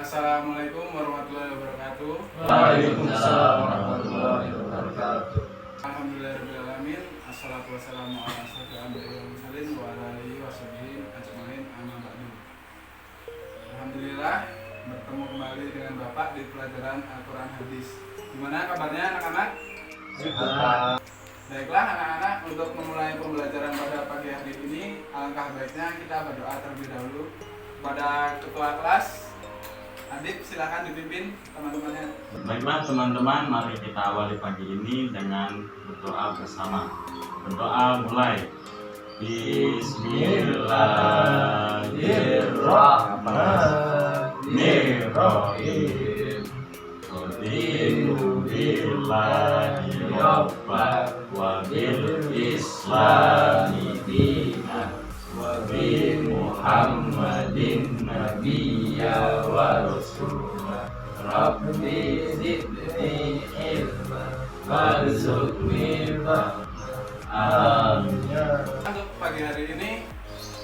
Assalamualaikum warahmatullahi wabarakatuh. Waalaikumsalam warahmatullahi wabarakatuh. Alhamdulillahirrahmanirrahim. Assalatu wassalamu ala asyrofil anbiya'i wal mursalin wa ala alihi washabihi ajmain, amma ba'du. Alhamdulillah bertemu kembali dengan Bapak di pelajaran Al-Quran Hadis. Gimana kabarnya anak-anak? Sehat. Baiklah anak-anak, untuk memulai pembelajaran pada pagi hari ini, alangkah baiknya kita berdoa terlebih dahulu kepada ketua kelas. Adib, silakan dipimpin teman-temannya. Baiklah teman-teman, mari kita awali pagi ini dengan berdoa bersama. Berdoa mulai. Bismillahirrahmanirrahim. Raditu billahi rabban wa bil islami dinan wa bi Muhammadin nabiyya wa rasulah. Rabbi zidni ilma warzuqni fahma. Amin. Untuk pagi hari ini,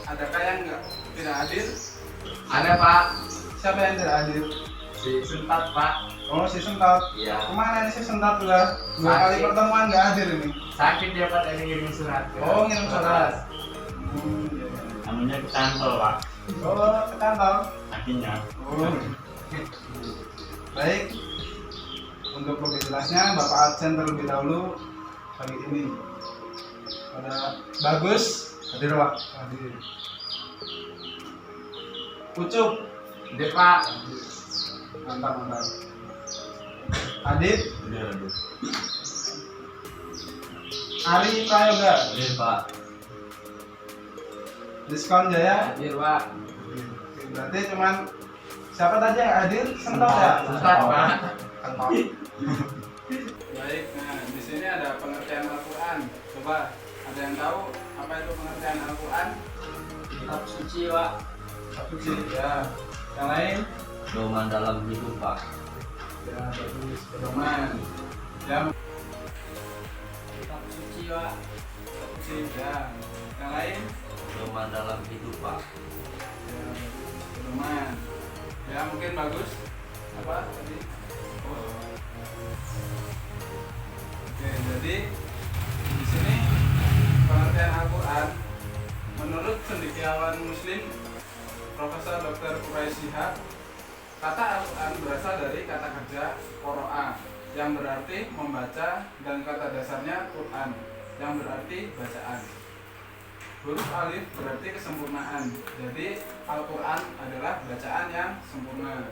adakah yang tidak hadir? Ada Pak, Siapa yang tidak hadir? si Sentat Pak. Oh, si Sentot. Iya. Kemana ini si Sentot sudah? Dua Sakit. kali pertemuan nggak hadir ini. Sakit dia Pak, tadi ngirim surat. Oh, ngirim surat. Anunya kecantol Pak, Oh, ke kantor. kakinya. Oh. Baik. Untuk lebih jelasnya, Bapak absen terlebih dahulu pagi ini. Pada Bagus, hadir Pak. Hadir. Ucup, Dia Pak, mantap. Adit, Udah. Ari Prayoga, dia Pak. Diskon Jaya. Hadir Pak. Berarti cuman siapa tadi yang hadir? Sentot ya? Sentot Pak. Sentot. Baik, nah di sini ada pengertian Al-Quran. Coba ada yang tahu apa itu pengertian Al-Quran? Kitab suci Pak. Suci ya. Yang lain? Doman dalam hidup Pak. Ya, bagus. Pedoman. Ya, Kitab suci Pak. suci ya. Yang lain? Doman dalam hidup Pak. Ya, bagus. Pedoman. Ya, mungkin bagus. Apa tadi? Oh. Oke, jadi di sini pengertian Al-Quran menurut cendekiawan Muslim Profesor Dr. Quraisy Shihab, kata Al-Quran berasal dari kata kerja qoro'a yang berarti membaca dan kata dasarnya Quran yang berarti bacaan. Huruf alif berarti kesempurnaan. Jadi Al-Quran adalah bacaan yang sempurna.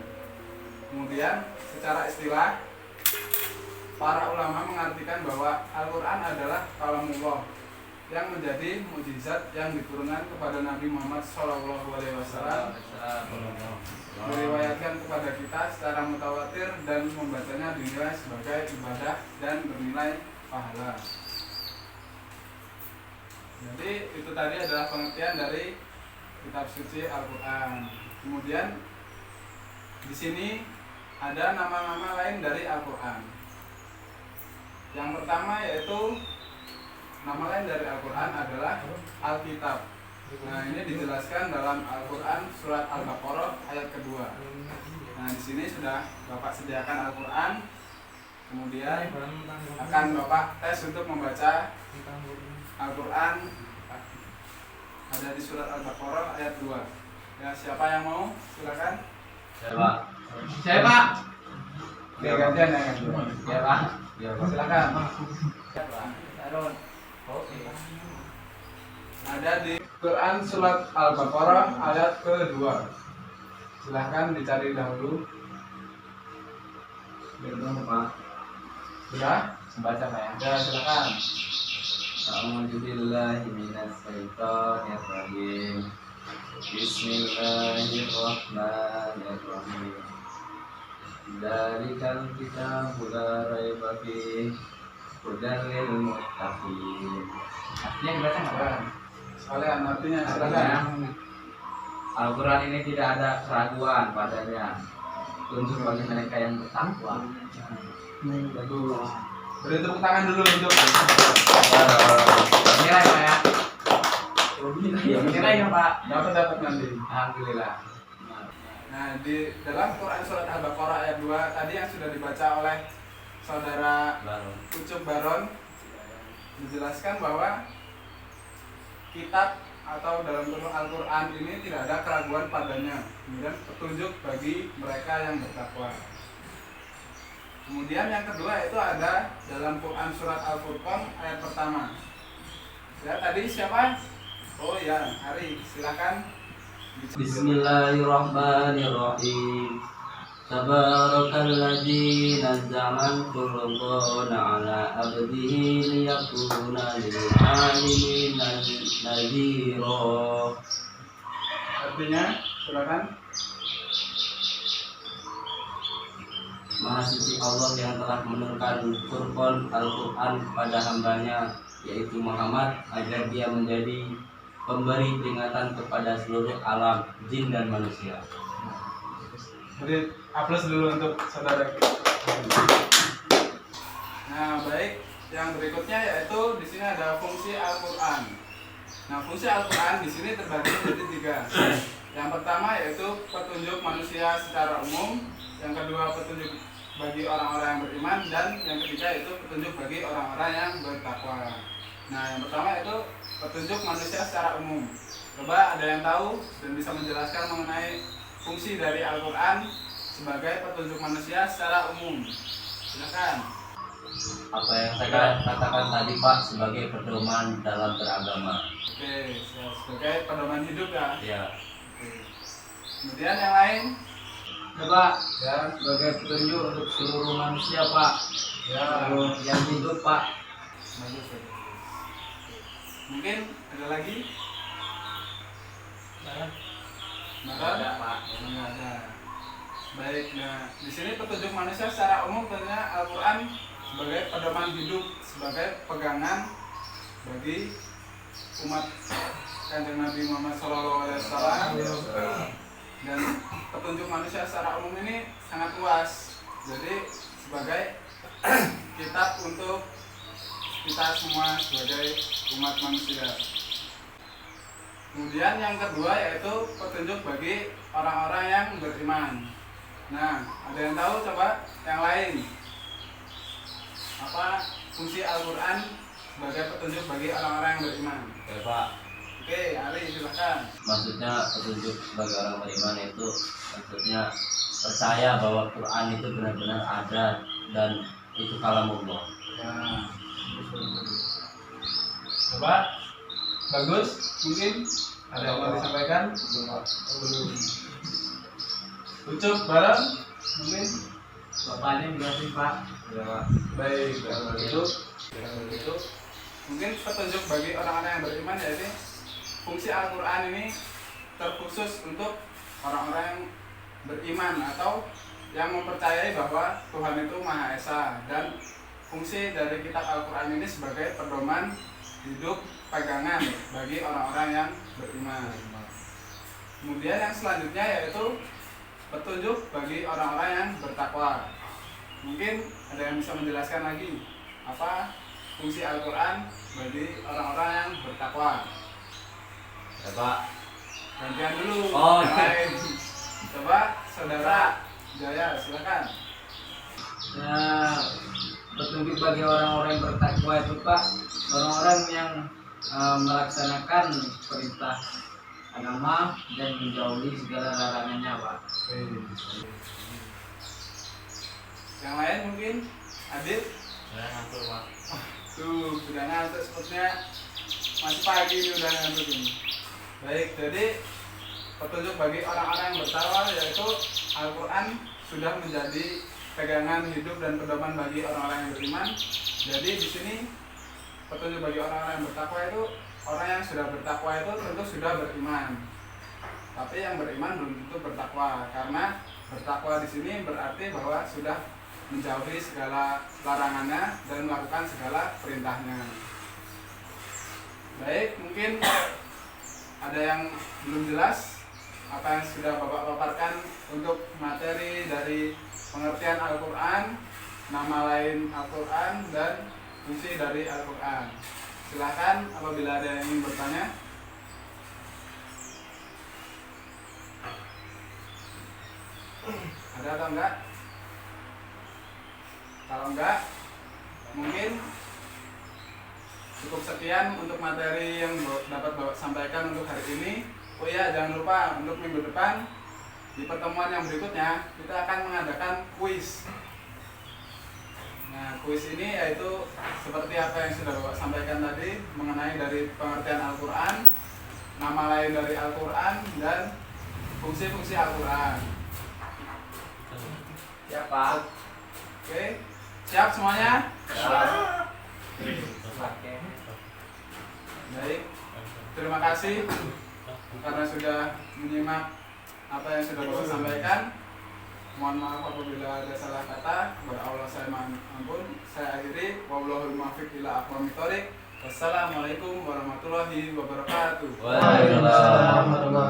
Kemudian secara istilah, para ulama mengartikan bahwa Al-Quran adalah kalamullah yang menjadi mukjizat yang diturunkan kepada Nabi Muhammad SAW, diriwayatkan kepada kita secara mutawatir dan membacanya dinilai sebagai ibadah dan bernilai pahala. Jadi itu tadi adalah pengertian dari kitab suci Al-Quran. Kemudian di sini ada nama-nama lain dari Al-Quran. Yang pertama yaitu nama lain dari Al-Quran adalah Alkitab. Nah, ini dijelaskan dalam Al-Quran surat Al-Baqarah ayat kedua. Nah, di sini sudah Bapak sediakan Al-Quran. Kemudian akan Bapak tes untuk membaca Al-Quran. Ada di surat Al-Baqarah ayat 2. Ya, siapa yang mau? Silakan. Saya Pak. Saya Pak. Oke, gantian ya. Ya Pak. Silakan. Arun. Oke. Ada di Quran surat Al-Baqarah ayat kedua. Silahkan dicari dahulu. Betul Pak. Sudah? Baca Pak ya. Ya, silakan. A'udzubillahi minasyaitonir rajim. Bismillahirrahmanirrahim. Dzalikal kitabu la raiba fihi hudan lil muttaqin. Artinya dibaca nggak Pak? Sekalian artinya silakan. Al-Quran ini tidak ada keraguan padanya, untuk bagi mereka yang bertakwa. Bagus. Beri tepuk tangan dulu untuk Nilai Pak ya. Nilai ya Pak. dapat nanti. Alhamdulillah. Nah, di dalam Quran surat Al-Baqarah ayat 2 tadi yang sudah dibaca oleh saudara Ucup Baron, dijelaskan bahwa kitab atau dalam Al-Quran ini tidak ada keraguan padanya, kemudian petunjuk bagi mereka yang bertakwa. Kemudian yang kedua itu ada dalam Quran surat Al-Furqan ayat pertama. Ya, tadi siapa? Oh ya, Ari, silakan. Bismillahirrahmanirrahim. Tabarakalladzi nazzala al-furqana ala abdihi liyakuna lil alamin nadhira. Artinya, silakan. Maha suci Allah yang telah menurunkan Furqan Al-Quran kepada hambanya, yaitu Muhammad, agar dia menjadi pemberi peringatan kepada seluruh alam, jin dan manusia. Jadi aplaus dulu untuk saudara kita. Nah, baik. Yang berikutnya yaitu di sini ada fungsi Al-Quran. Nah, fungsi Al-Quran di sini terbagi menjadi 3. Yang pertama yaitu petunjuk manusia secara umum. Yang kedua petunjuk bagi orang-orang yang beriman, dan yang ketiga itu petunjuk bagi orang-orang yang bertakwa. Nah, yang pertama itu petunjuk manusia secara umum. Coba ada yang tahu dan bisa menjelaskan mengenai fungsi dari Al-Quran sebagai petunjuk manusia secara umum? Silakan. Apa yang saya katakan tadi, Pak, sebagai pedoman dalam beragama. Oke, sebagai pedoman hidup ya. Ya. Oke. Kemudian yang lain? Coba ya, sebagai petunjuk untuk seluruh manusia, Pak. Ya. Seluruh yang hidup, Pak. Bagus, bagus. Mungkin ada lagi? Ada, Pak. Ada. Baik, nah di sini petunjuk manusia secara umum tentunya Al-Quran sebagai pedoman hidup, sebagai pegangan bagi umat Kanjeng Nabi Muhammad SAW. Dan petunjuk manusia secara umum ini sangat luas. Jadi sebagai kitab untuk kita semua sebagai umat manusia. Kemudian yang kedua yaitu petunjuk bagi orang-orang yang beriman. Nah, ada yang tahu coba yang lain? Apa fungsi Al-Quran sebagai petunjuk bagi orang-orang yang beriman? Ya, Pak. Oke, Ari silakan. Maksudnya petunjuk sebagai orang beriman itu maksudnya percaya bahwa Quran itu benar-benar ada dan itu kalamullah. Ya. Coba bagus, mungkin ada yang mau disampaikan? Belum. Ucup bareng mungkin Bapaknya berarti, Pak. ya, Pak. Baik, kalau begitu mungkin petunjuk bagi orang-orang yang beriman yaitu fungsi Al-Quran ini terkhusus untuk orang-orang yang beriman atau yang mempercayai bahwa Tuhan itu Maha Esa, dan fungsi dari kitab Al-Quran ini sebagai pedoman hidup pegangan bagi orang-orang yang beriman. Kemudian yang selanjutnya yaitu petunjuk bagi orang-orang yang bertakwa. Mungkin ada yang bisa menjelaskan lagi apa fungsi Al-Quran bagi orang-orang yang bertakwa? Coba Gantian dulu. Oh, yang lain. Coba saudara Jaya silakan. ya, petunjuk bagi orang-orang yang bertakwa itu, Pak, orang-orang yang melaksanakan perintah agama dan menjauhi segala larangannya, Pak. Yang lain mungkin Adit. Saya ngantuk, Pak. Tuh sudah ngantuk sepertinya, masih pagi ini udah ngantuk ini. Baik, jadi petunjuk bagi orang-orang yang bertakwa yaitu Al-Quran sudah menjadi pegangan hidup dan pedoman bagi orang-orang yang beriman. Jadi di sini petunjuk bagi orang-orang yang bertakwa itu orang yang sudah bertakwa itu tentu sudah beriman. Tapi yang beriman belum tentu bertakwa, karena bertakwa di sini berarti bahwa sudah menjauhi segala larangannya dan melakukan segala perintahnya. Baik, mungkin ada yang belum jelas apa yang sudah Bapak paparkan untuk materi dari pengertian Al-Quran, nama lain Al-Quran, dan fungsi dari Al-Quran. Silakan apabila ada yang ingin bertanya. Ada atau enggak? Kalau enggak, mungkin cukup sekian untuk materi yang dapat Bapak sampaikan untuk hari ini. Oh iya, jangan lupa untuk minggu depan di pertemuan yang berikutnya kita akan mengadakan kuis. Nah, kuis ini yaitu seperti apa yang sudah Bapak sampaikan tadi mengenai dari pengertian Al-Quran, nama lain dari Al-Quran, dan fungsi-fungsi Al-Quran. Ya Pak. Oke, siap semuanya? Baik, terima kasih karena sudah menyimak apa yang sudah Bapak sampaikan. Mohon maaf apabila ada salah kata. Kepada Allah saya mohon ampun. Saya akhiri. Wallahul muwaffiq ila aqwamit thoriq. Wassalamualaikum warahmatullahi wabarakatuh. Waalaikumsalam warahmatullahi